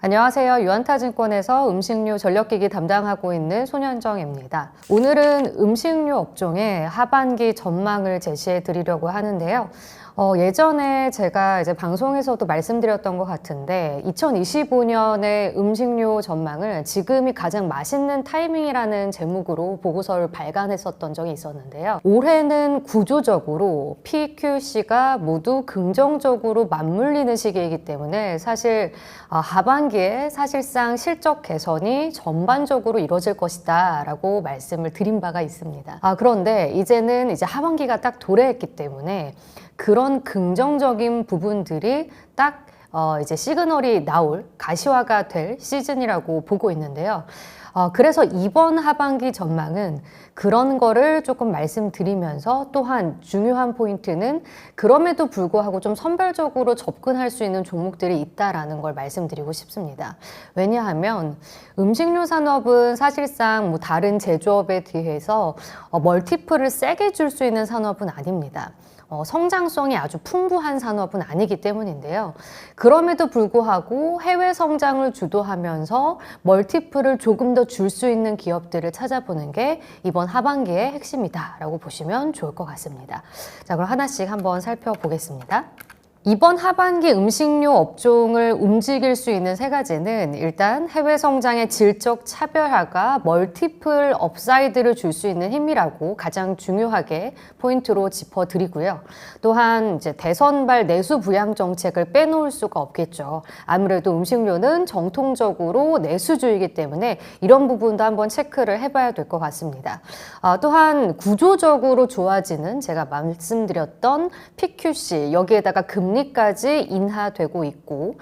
안녕하세요. 유안타증권에서 음식료 전력기기 담당하고 있는 손현정입니다. 오늘은 음식료 업종의 하반기 전망을 제시해 드리려고 하는데요. 예전에 제가 이제 방송에서도 말씀드렸던 것 같은데 2025년의 음식료 전망을 지금이 가장 맛있는 타이밍이라는 제목으로 보고서를 발간했었던 적이 있었는데요. 올해는 구조적으로 PQC가 모두 긍정적으로 맞물리는 시기이기 때문에 사실 하반기에 사실상 실적 개선이 전반적으로 이루어질 것이다 라고 말씀을 드린 바가 있습니다. 그런데 이제는 이제 하반기가 딱 도래했기 때문에 그런 긍정적인 부분들이 딱 이제 시그널이 나올 가시화가 될 시즌이라고 보고 있는데요. 그래서 이번 하반기 전망은 그런 거를 조금 말씀드리면서 또한 중요한 포인트는 그럼에도 불구하고 좀 선별적으로 접근할 수 있는 종목들이 있다라는 걸 말씀드리고 싶습니다. 왜냐하면 음식료 산업은 사실상 뭐 다른 제조업에 비해서 멀티플을 세게 줄 수 있는 산업은 아닙니다. 성장성이 아주 풍부한 산업은 아니기 때문인데요. 그럼에도 불구하고 해외 성장을 주도하면서 멀티플을 조금 더 줄 수 있는 기업들을 찾아보는 게 이번 하반기의 핵심이다라고 보시면 좋을 것 같습니다. 자, 그럼 하나씩 한번 살펴보겠습니다. 이번 하반기 음식료 업종을 움직일 수 있는 세 가지는 일단 해외 성장의 질적 차별화가 멀티플 업사이드를 줄 수 있는 힘이라고 가장 중요하게 포인트로 짚어드리고요. 또한 이제 대선발 내수 부양 정책을 빼놓을 수가 없겠죠. 아무래도 음식료는 정통적으로 내수주이기 때문에 이런 부분도 한번 체크를 해봐야 될 것 같습니다. 또한 구조적으로 좋아지는 제가 말씀드렸던 PQC 여기에다가 금리까지 인하되고 있고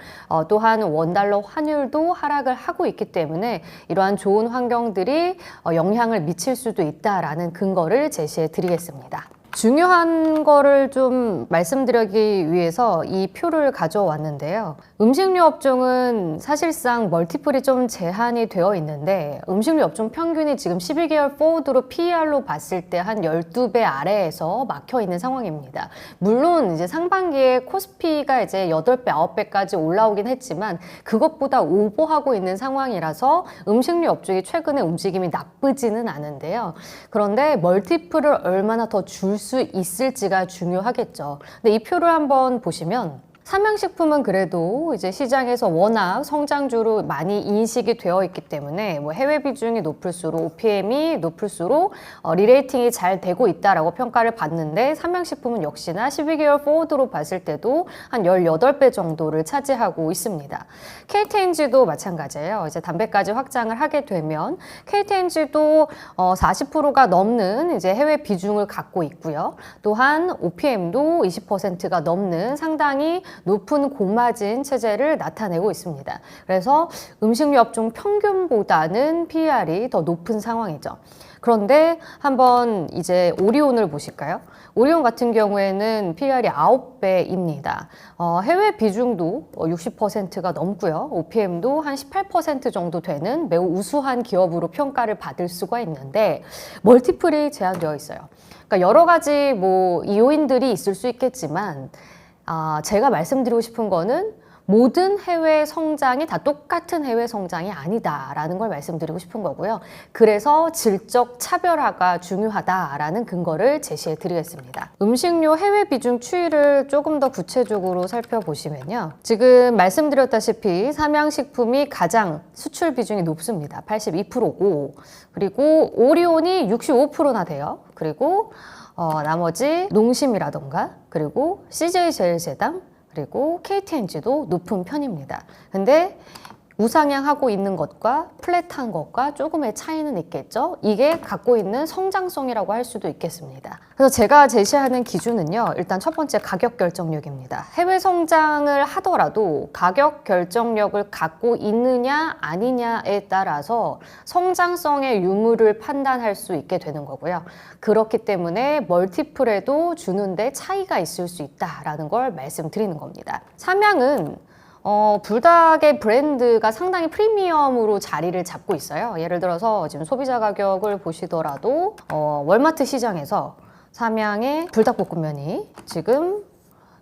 또한 원달러 환율도 하락을 하고 있기 때문에 이러한 좋은 환경들이 영향을 미칠 수도 있다라는 근거를 제시해 드리겠습니다. 중요한 거를 좀 말씀드리기 위해서 이 표를 가져왔는데요. 음식료 업종은 사실상 멀티플이 좀 제한이 되어 있는데 음식료 업종 평균이 지금 12개월 포워드로 PER로 봤을 때 한 12배 아래에서 막혀 있는 상황입니다. 물론 이제 상반기에 코스피가 이제 8배, 9배까지 올라오긴 했지만 그것보다 오버하고 있는 상황이라서 음식료 업종이 최근에 움직임이 나쁘지는 않은데요. 그런데 멀티플을 얼마나 더 줄 수 있을지가 중요하겠죠. 근데 이 표를 한번 보시면 삼양식품은 그래도 이제 시장에서 워낙 성장주로 많이 인식이 되어 있기 때문에 뭐 해외 비중이 높을수록 OPM이 높을수록 리레이팅이 잘 되고 있다라고 평가를 받는데 삼양식품은 역시나 12개월 포워드로 봤을 때도 한 18배 정도를 차지하고 있습니다. KTNG도 마찬가지예요. 이제 담배까지 확장을 하게 되면 KTNG도 40%가 넘는 이제 해외 비중을 갖고 있고요. 또한 OPM도 20%가 넘는 상당히 높은 고마진 체제를 나타내고 있습니다. 그래서 음식료 업종 평균보다는 PER이 더 높은 상황이죠. 그런데 한번 이제 오리온을 보실까요? 오리온 같은 경우에는 PER이 9배입니다. 해외 비중도 60%가 넘고요. OPM도 한 18% 정도 되는 매우 우수한 기업으로 평가를 받을 수가 있는데 멀티플이 제한되어 있어요. 그러니까 여러 가지 뭐 요인들이 있을 수 있겠지만 제가 말씀드리고 싶은 거는 모든 해외 성장이 다 똑같은 해외 성장이 아니다라는 걸 말씀드리고 싶은 거고요. 그래서 질적 차별화가 중요하다라는 근거를 제시해 드리겠습니다. 음식료 해외 비중 추이를 조금 더 구체적으로 살펴보시면요. 지금 말씀드렸다시피 삼양식품이 가장 수출 비중이 높습니다. 82%고 그리고 오리온이 65%나 돼요. 그리고 나머지 농심이라던가 그리고 CJ제일제당 그리고 KTNG도 높은 편입니다. 근데 우상향하고 있는 것과 플랫한 것과 조금의 차이는 있겠죠. 이게 갖고 있는 성장성이라고 할 수도 있겠습니다. 그래서 제가 제시하는 기준은요. 일단 첫 번째 가격 결정력입니다. 해외 성장을 하더라도 가격 결정력을 갖고 있느냐 아니냐에 따라서 성장성의 유무를 판단할 수 있게 되는 거고요. 그렇기 때문에 멀티플에도 주는데 차이가 있을 수 있다라는 걸 말씀드리는 겁니다. 삼양은 불닭의 브랜드가 상당히 프리미엄으로 자리를 잡고 있어요. 예를 들어서 지금 소비자 가격을 보시더라도 월마트 시장에서 삼양의 불닭볶음면이 지금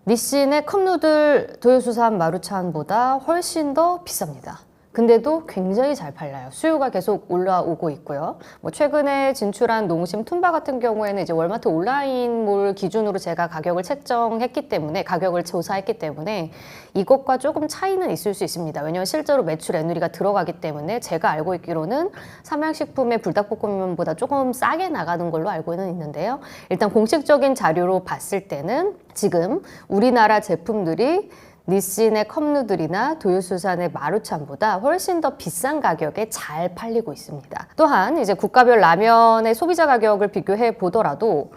니신의 컵누들 도요수산 마루찬보다 훨씬 더 비쌉니다. 근데도 굉장히 잘 팔려요. 수요가 계속 올라오고 있고요. 뭐 최근에 진출한 농심 툰바 같은 경우에는 이제 월마트 온라인몰 기준으로 제가 가격을 책정했기 때문에, 가격을 조사했기 때문에 이것과 조금 차이는 있을 수 있습니다. 왜냐하면 실제로 매출 에누리가 들어가기 때문에 제가 알고 있기로는 삼양식품의 불닭볶음면보다 조금 싸게 나가는 걸로 알고는 있는데요. 일단 공식적인 자료로 봤을 때는 지금 우리나라 제품들이 니신의 컵누들이나 도요수산의 마루찬보다 훨씬 더 비싼 가격에 잘 팔리고 있습니다. 또한 이제 국가별 라면의 소비자 가격을 비교해 보더라도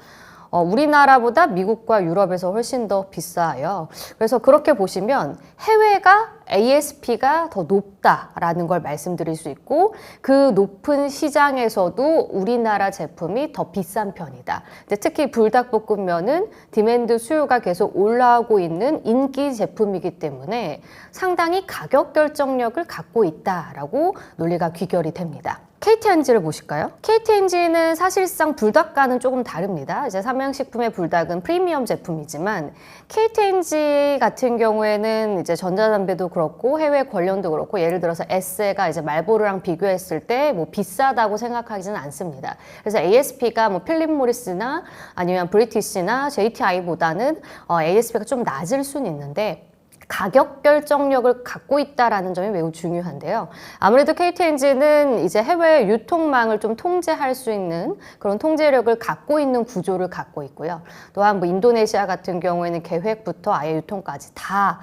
우리나라보다 미국과 유럽에서 훨씬 더 비싸요. 그래서 그렇게 보시면 해외가 ASP가 더 높다라는 걸 말씀드릴 수 있고, 그 높은 시장에서도 우리나라 제품이 더 비싼 편이다. 특히 불닭볶음면은 디맨드 수요가 계속 올라오고 있는 인기 제품이기 때문에 상당히 가격 결정력을 갖고 있다라고 논리가 귀결이 됩니다. KTNG를 보실까요? KTNG는 사실상 불닭과는 조금 다릅니다. 이제 삼양식품의 불닭은 프리미엄 제품이지만 KTNG 같은 경우에는 이제 전자담배도 그렇고 해외 관련도 그렇고, 예를 들어서 에세가 이제 말보로랑 비교했을 때 뭐 비싸다고 생각하지는 않습니다. 그래서 ASP가 뭐 필립 모리스나 아니면 브리티시나 JTI보다는 ASP가 좀 낮을 수는 있는데 가격 결정력을 갖고 있다라는 점이 매우 중요한데요. 아무래도 KTNG는 이제 해외 유통망을 좀 통제할 수 있는 그런 통제력을 갖고 있는 구조를 갖고 있고요. 또한 뭐 인도네시아 같은 경우에는 계획부터 아예 유통까지 다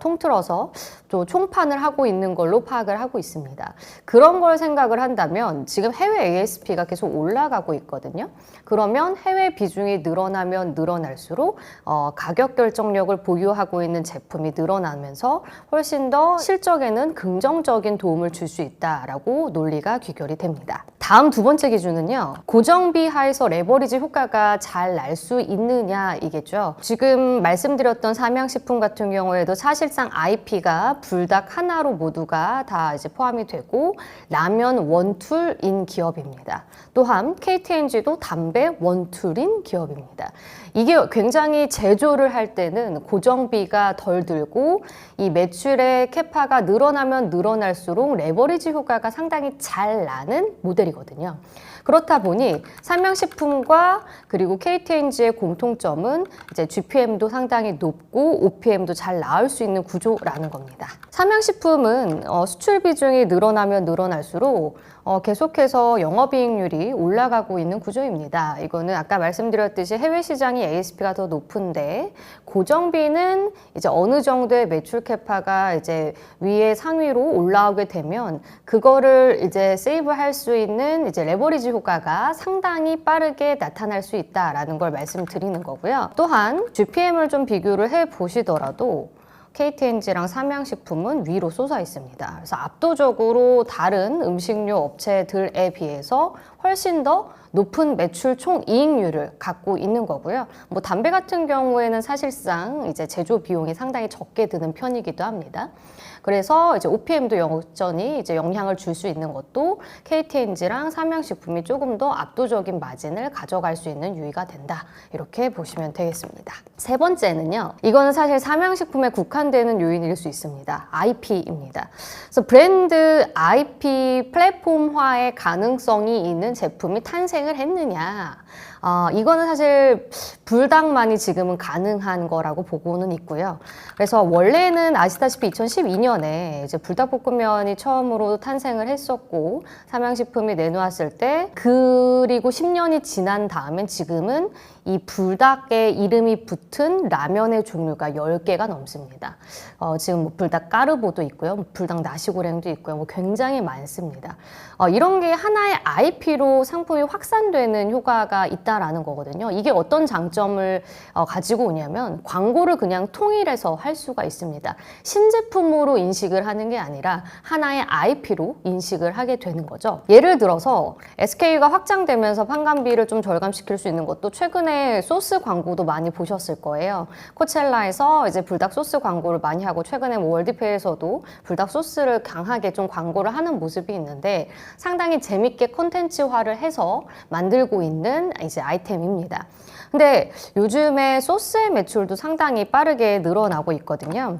통틀어서 또 총판을 하고 있는 걸로 파악을 하고 있습니다. 그런 걸 생각을 한다면 지금 해외 ASP가 계속 올라가고 있거든요. 그러면 해외 비중이 늘어나면 늘어날수록 가격 결정력을 보유하고 있는 제품이 늘어나면서 훨씬 더 실적에는 긍정적인 도움을 줄 수 있다라고 논리가 귀결이 됩니다. 다음 두 번째 기준은요, 고정비 하에서 레버리지 효과가 잘 날 수 있느냐 이겠죠. 지금 말씀드렸던 삼양식품 같은 경우에도 사실상 IP가 불닭 하나로 모두가 다 이제 포함이 되고 라면 원툴인 기업입니다. 또한 KTNG도 담배 원툴인 기업입니다. 이게 굉장히 제조를 할 때는 고정비가 덜 들고 이 매출의 캐파가 늘어나면 늘어날수록 레버리지 효과가 상당히 잘 나는 모델이거든요. 그렇다 보니 삼양식품과 그리고 KTNG의 공통점은 이제 GPM도 상당히 높고 OPM도 잘 나올 수 있는 구조라는 겁니다. 삼양식품은 수출 비중이 늘어나면 늘어날수록 계속해서 영업이익률이 올라가고 있는 구조입니다. 이거는 아까 말씀드렸듯이 해외 시장이 ASP가 더 높은데 고정비는 이제 어느 정도의 매출 캐파가 이제 위에 상위로 올라오게 되면 그거를 이제 세이브할 수 있는 이제 레버리지 효과가 상당히 빠르게 나타날 수 있다라는 걸 말씀드리는 거고요. 또한 GPM을 좀 비교를 해 보시더라도 KTNG랑 삼양식품은 위로 솟아 있습니다. 그래서 압도적으로 다른 음식료 업체들에 비해서 훨씬 더 높은 매출 총 이익률을 갖고 있는 거고요. 뭐 담배 같은 경우에는 사실상 이제 제조 비용이 상당히 적게 드는 편이기도 합니다. 그래서 이제 OPM도 여전히 이제 영향을 줄 수 있는 것도 KTNG랑 삼양식품이 조금 더 압도적인 마진을 가져갈 수 있는 유의가 된다. 이렇게 보시면 되겠습니다. 세 번째는요. 이거는 사실 삼양식품에 국한되는 요인일 수 있습니다. IP입니다. 그래서 브랜드 IP 플랫폼화의 가능성이 있는 제품이 탄생을 했느냐. 이거는 사실 불닭만이 지금은 가능한 거라고 보고는 있고요. 그래서 원래는 아시다시피 2012년에 이제 불닭볶음면이 처음으로 탄생을 했었고 삼양식품이 내놓았을 때 그리고 10년이 지난 다음엔 지금은 이 불닭의 이름이 붙은 라면의 종류가 10개가 넘습니다. 지금 뭐 불닭 까르보도 있고요. 뭐 불닭 나시고랭도 있고요. 뭐 굉장히 많습니다. 이런 게 하나의 IP로 상품이 확산되는 효과가 있다라는 거거든요. 이게 어떤 장점을 가지고 오냐면 광고를 그냥 통일해서 할 수가 있습니다. 신제품으로 인식을 하는 게 아니라 하나의 IP로 인식을 하게 되는 거죠. 예를 들어서 SK가 확장되면서 판관비를 좀 절감시킬 수 있는 것도 최근에 소스 광고도 많이 보셨을 거예요. 코첼라에서 이제 불닭 소스 광고를 많이 하고 최근에 뭐 월드페이에서도 불닭 소스를 강하게 좀 광고를 하는 모습이 있는데 상당히 재밌게 콘텐츠화를 해서 만들고 있는 이제 아이템입니다. 근데 요즘에 소스의 매출도 상당히 빠르게 늘어나고 있거든요.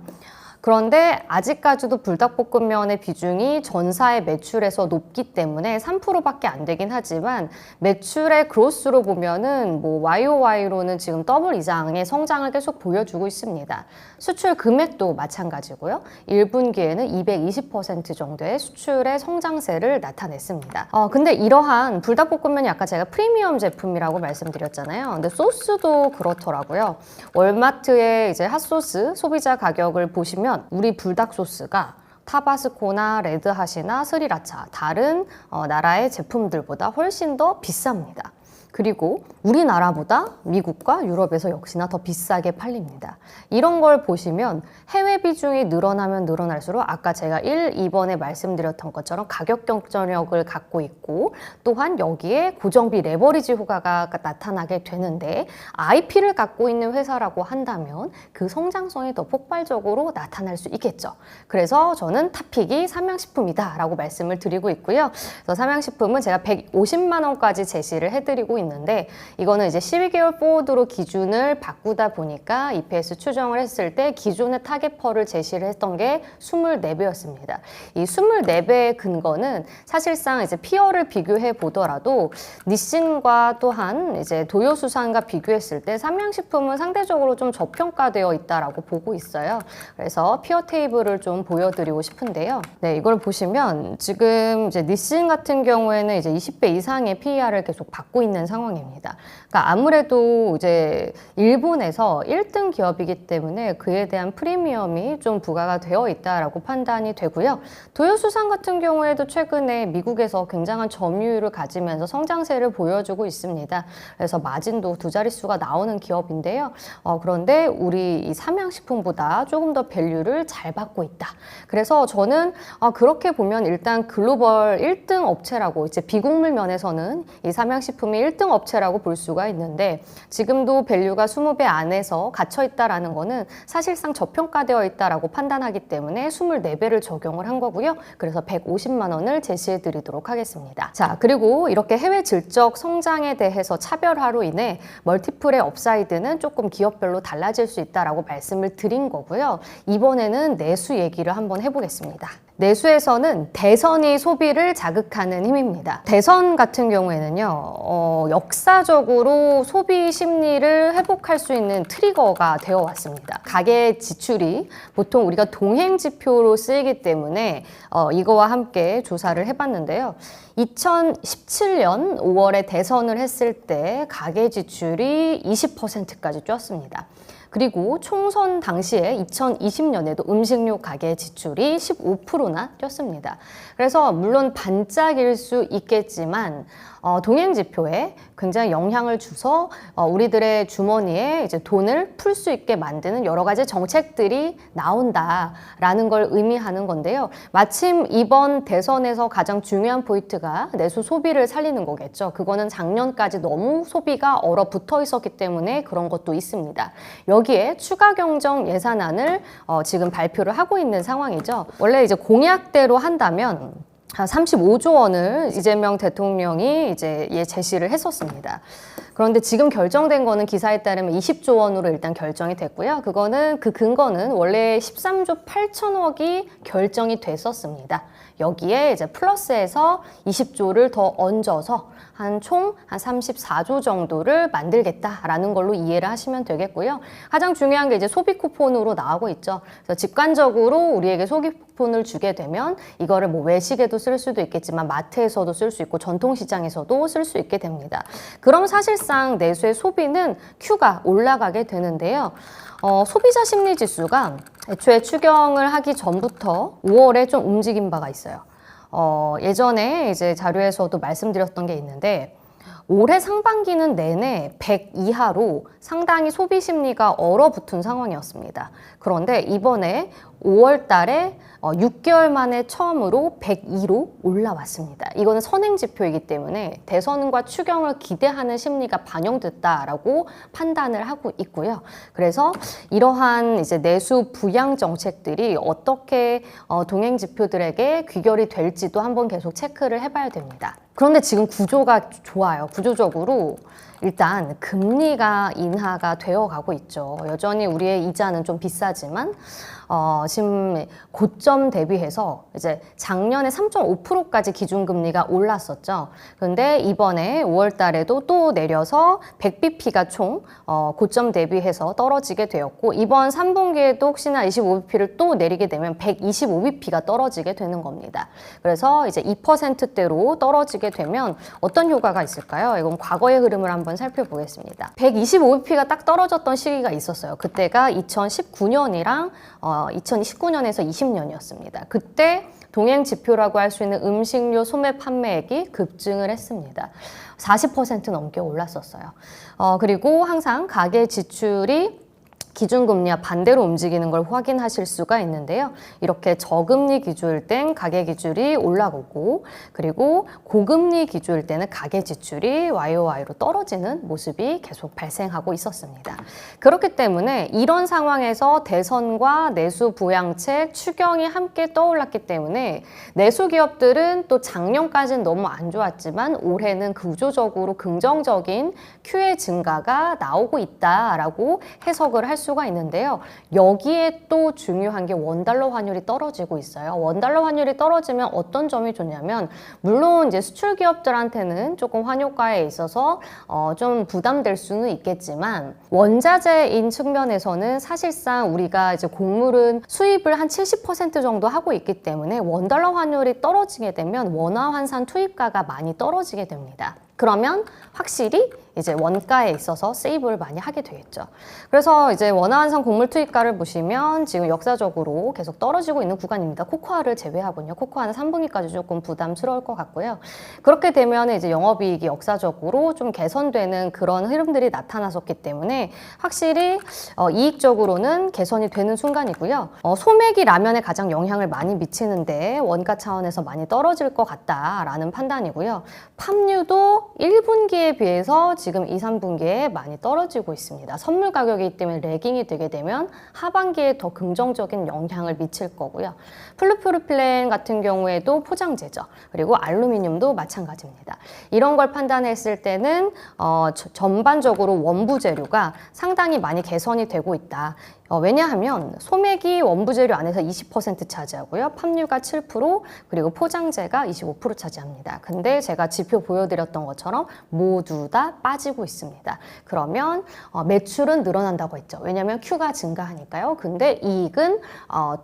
그런데 아직까지도 불닭볶음면의 비중이 전사의 매출에서 높기 때문에 3%밖에 안 되긴 하지만 매출의 그로스로 보면은 뭐 YOY로는 지금 더블 이상의 성장을 계속 보여주고 있습니다. 수출 금액도 마찬가지고요. 1분기에는 220% 정도의 수출의 성장세를 나타냈습니다. 근데 이러한 불닭볶음면이 아까 제가 프리미엄 제품이라고 말씀드렸잖아요. 근데 소스도 그렇더라고요. 월마트의 이제 핫소스 소비자 가격을 보시면 우리 불닭 소스가 타바스코나 레드핫이나 스리라차 다른 나라의 제품들보다 훨씬 더 비쌉니다. 그리고 우리나라보다 미국과 유럽에서 역시나 더 비싸게 팔립니다. 이런 걸 보시면 해외 비중이 늘어나면 늘어날수록 아까 제가 1, 2번에 말씀드렸던 것처럼 가격 경쟁력을 갖고 있고 또한 여기에 고정비 레버리지 효과가 나타나게 되는데 IP를 갖고 있는 회사라고 한다면 그 성장성이 더 폭발적으로 나타날 수 있겠죠. 그래서 저는 탑픽이 삼양식품이다 라고 말씀을 드리고 있고요. 그래서 삼양식품은 제가 150만 원까지 제시를 해드리고 있는데 이거는 이제 12개월 포워드로 기준을 바꾸다 보니까 EPS 추정을 했을 때 기존의 타겟펄을 제시를 했던 게 24배였습니다. 이 24배의 근거는 사실상 이제 피어를 비교해 보더라도 니신과 또한 이제 도요수산과 비교했을 때 삼양식품은 상대적으로 좀 저평가되어 있다라고 보고 있어요. 그래서 피어 테이블을 좀 보여드리고 싶은데요. 네, 이걸 보시면 지금 이제 니신 같은 경우에는 이제 20배 이상의 PER을 계속 받고 있는 상황입니다. 그러니까 아무래도 이제 일본에서 1등 기업이기 때문에 그에 대한 프리미엄이 좀 부과가 되어 있다라고 판단이 되고요. 도요수산 같은 경우에도 최근에 미국에서 굉장한 점유율을 가지면서 성장세를 보여주고 있습니다. 그래서 마진도 두 자릿수가 나오는 기업인데요. 그런데 우리 이 삼양식품보다 조금 더 밸류를 잘 받고 있다. 그래서 저는 그렇게 보면 일단 글로벌 1등 업체라고 이제 비곡물 면에서는 이 삼양식품이 1등 업체라고 볼 수가 있는데 지금도 밸류가 20배 안에서 갇혀 있다라는 거는 사실상 저평가되어 있다라고 판단하기 때문에 24배를 적용을 한 거고요. 그래서 150만 원을 제시해 드리도록 하겠습니다. 자, 그리고 이렇게 해외 질적 성장에 대해서 차별화로 인해 멀티플의 업사이드는 조금 기업별로 달라질 수 있다라고 말씀을 드린 거고요. 이번에는 내수 얘기를 한번 해보겠습니다. 내수에서는 대선이 소비를 자극하는 힘입니다. 대선 같은 경우에는요, 역사적으로 소비 심리를 회복할 수 있는 트리거가 되어 왔습니다. 가계 지출이 보통 우리가 동행 지표로 쓰이기 때문에 이거와 함께 조사를 해봤는데요. 2017년 5월에 대선을 했을 때 가계 지출이 20%까지 뛰었습니다. 그리고 총선 당시에 2020년에도 음식료 가계 지출이 15%나 뛰었습니다. 그래서 물론 반짝일 수 있겠지만 동행 지표에 굉장히 영향을 줘서 우리들의 주머니에 이제 돈을 풀 수 있게 만드는 여러 가지 정책들이 나온다라는 걸 의미하는 건데요. 마침 이번 대선에서 가장 중요한 포인트가 내수 소비를 살리는 거겠죠. 그거는 작년까지 너무 소비가 얼어붙어 있었기 때문에 그런 것도 있습니다. 여기에 추가 경정 예산안을 지금 발표를 하고 있는 상황이죠. 원래 이제 공약대로 한다면 35조 원을 이재명 대통령이 이제 제시를 했었습니다. 그런데 지금 결정된 거는 기사에 따르면 20조 원으로 일단 결정이 됐고요. 그거는 그 근거는 원래 13조 8천억이 결정이 됐었습니다. 여기에 이제 플러스해서 20조를 더 얹어서 총 34조 정도를 만들겠다라는 걸로 이해를 하시면 되겠고요. 가장 중요한 게 이제 소비 쿠폰으로 나오고 있죠. 그래서 직관적으로 우리에게 소비 쿠폰을 주게 되면 이거를 뭐 외식에도 쓸 수도 있겠지만 마트에서도 쓸 수 있고 전통시장에서도 쓸 수 있게 됩니다. 그럼 사실상 내수의 소비는 Q가 올라가게 되는데요. 소비자 심리 지수가 애초에 추경을 하기 전부터 5월에 좀 움직인 바가 있어요. 예전에 이제 자료에서도 말씀드렸던 게 있는데 올해 상반기는 내내 100 이하로 상당히 소비 심리가 얼어붙은 상황이었습니다. 그런데 이번에 5월 달에 6개월 만에 처음으로 102로 올라왔습니다. 이거는 선행 지표이기 때문에 대선과 추경을 기대하는 심리가 반영됐다라고 판단을 하고 있고요. 그래서 이러한 이제 내수 부양 정책들이 어떻게 동행 지표들에게 귀결이 될지도 한번 계속 체크를 해봐야 됩니다. 그런데 지금 구조가 좋아요. 구조적으로 일단 금리가 인하가 되어 가고 있죠. 여전히 우리의 이자는 좀 비싸지만 지금 고점 대비해서 이제 작년에 3.5%까지 기준금리가 올랐었죠. 그런데 이번에 5월 달에도 또 내려서 100bp가 총 고점 대비해서 떨어지게 되었고, 이번 3분기에도 혹시나 25bp를 또 내리게 되면 125bp가 떨어지게 되는 겁니다. 그래서 이제 2%대로 떨어지게 되면 어떤 효과가 있을까요? 이건 과거의 흐름을 한번 살펴보겠습니다. 125bp가 딱 떨어졌던 시기가 있었어요. 그때가 2019년이랑 2019년에서 20년이었습니다. 그때 동행 지표라고 할 수 있는 음식료 소매 판매액이 급증을 했습니다. 40% 넘게 올랐었어요. 그리고 항상 가계 지출이 기준금리와 반대로 움직이는 걸 확인하실 수가 있는데요. 이렇게 저금리 기조일 땐 가계 지출이 올라오고, 그리고 고금리 기조일 때는 가계 지출이 YOY로 떨어지는 모습이 계속 발생하고 있었습니다. 그렇기 때문에 이런 상황에서 대선과 내수 부양책, 추경이 함께 떠올랐기 때문에 내수 기업들은 또 작년까지는 너무 안 좋았지만 올해는 구조적으로 긍정적인 QE 증가가 나오고 있다라고 해석을 할 수가 있는데요. 여기에 또 중요한 게 원달러 환율이 떨어지고 있어요. 원달러 환율이 떨어지면 어떤 점이 좋냐면, 물론 이제 수출 기업들한테는 조금 환율가에 있어서 좀 부담될 수는 있겠지만, 원자재인 측면에서는 사실상 우리가 이제 곡물은 수입을 한 70% 정도 하고 있기 때문에 원달러 환율이 떨어지게 되면 원화 환산 투입가가 많이 떨어지게 됩니다. 그러면 확실히 이제 원가에 있어서 세이브를 많이 하게 되겠죠. 그래서 이제 원화 환산 곡물 투입가를 보시면 지금 역사적으로 계속 떨어지고 있는 구간입니다. 코코아를 제외하고요. 코코아는 3분기까지 조금 부담스러울 것 같고요. 그렇게 되면 이제 영업이익이 역사적으로 좀 개선되는 그런 흐름들이 나타났었기 때문에 확실히 이익적으로는 개선이 되는 순간이고요. 소맥이 라면에 가장 영향을 많이 미치는데 원가 차원에서 많이 떨어질 것 같다라는 판단이고요. 팜유도 1분기에 비해서 지금 2, 3분기에 많이 떨어지고 있습니다. 선물 가격이기 때문에 레깅이 되게 되면 하반기에 더 긍정적인 영향을 미칠 거고요. 플루프루필렌 같은 경우에도 포장재죠. 그리고 알루미늄도 마찬가지입니다. 이런 걸 판단했을 때는 전반적으로 원부 재료가 상당히 많이 개선이 되고 있다. 왜냐하면 소맥이 원부 재료 안에서 20% 차지하고요. 팜유가 7%, 그리고 포장재가 25% 차지합니다. 근데 제가 지표 보여드렸던 것처럼 모두 다 빠지고 있습니다. 그러면 매출은 늘어난다고 했죠. 왜냐하면 Q가 증가하니까요. 근데 이익은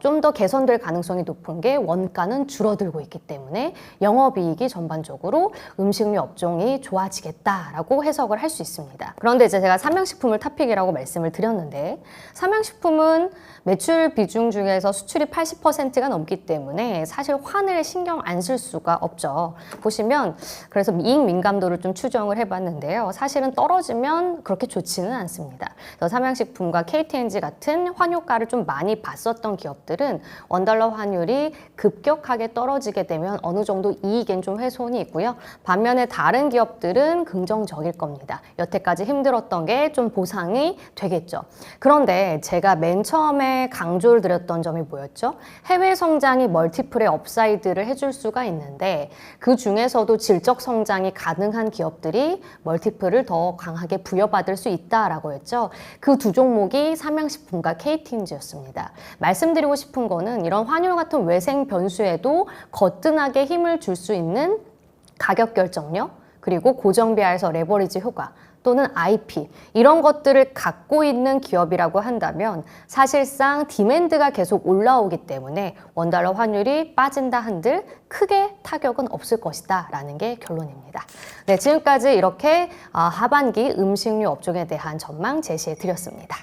좀 더 개선될 가능성이 높은 게 원가는 줄어들고 있기 때문에 영업이익이 전반적으로 음식료 업종이 좋아지겠다라고 해석을 할 수 있습니다. 그런데 이제 제가 삼양식품을 탑픽이라고 말씀을 드렸는데, 삼양식품은 매출 비중 중에서 수출이 80%가 넘기 때문에 사실 환을 신경 안 쓸 수가 없죠. 보시면 그래서 이익 민감도를 좀 추정을 해봤는데요. 사실은 떨어지면 그렇게 좋지는 않습니다. 그래서 삼양식품과 KTNG 같은 환효과를 좀 많이 봤었던 기업들은 원달러 환율이 급격하게 떨어지게 되면 어느 정도 이익엔 좀 훼손이 있고요. 반면에 다른 기업들은 긍정적일 겁니다. 여태까지 힘들었던 게 좀 보상이 되겠죠. 그런데 제가 맨 처음에 강조를 드렸던 점이 뭐였죠? 해외 성장이 멀티플의 업사이드를 해줄 수가 있는데, 그 중에서도 질적 성장이 가능한 기업들이 멀티플을 더 강하게 부여받을 수 있다라고 했죠. 그 두 종목이 삼양식품과 KTNG였습니다. 말씀드리고 싶은 거는 이런 환율 같은 외생 변수에도 거뜬하게 힘을 줄 수 있는 가격 결정력, 그리고 고정비하에서 레버리지 효과, 또는 IP, 이런 것들을 갖고 있는 기업이라고 한다면 사실상 디맨드가 계속 올라오기 때문에 원달러 환율이 빠진다 한들 크게 타격은 없을 것이다 라는 게 결론입니다. 네, 지금까지 이렇게 하반기 음식료 업종에 대한 전망 제시해 드렸습니다.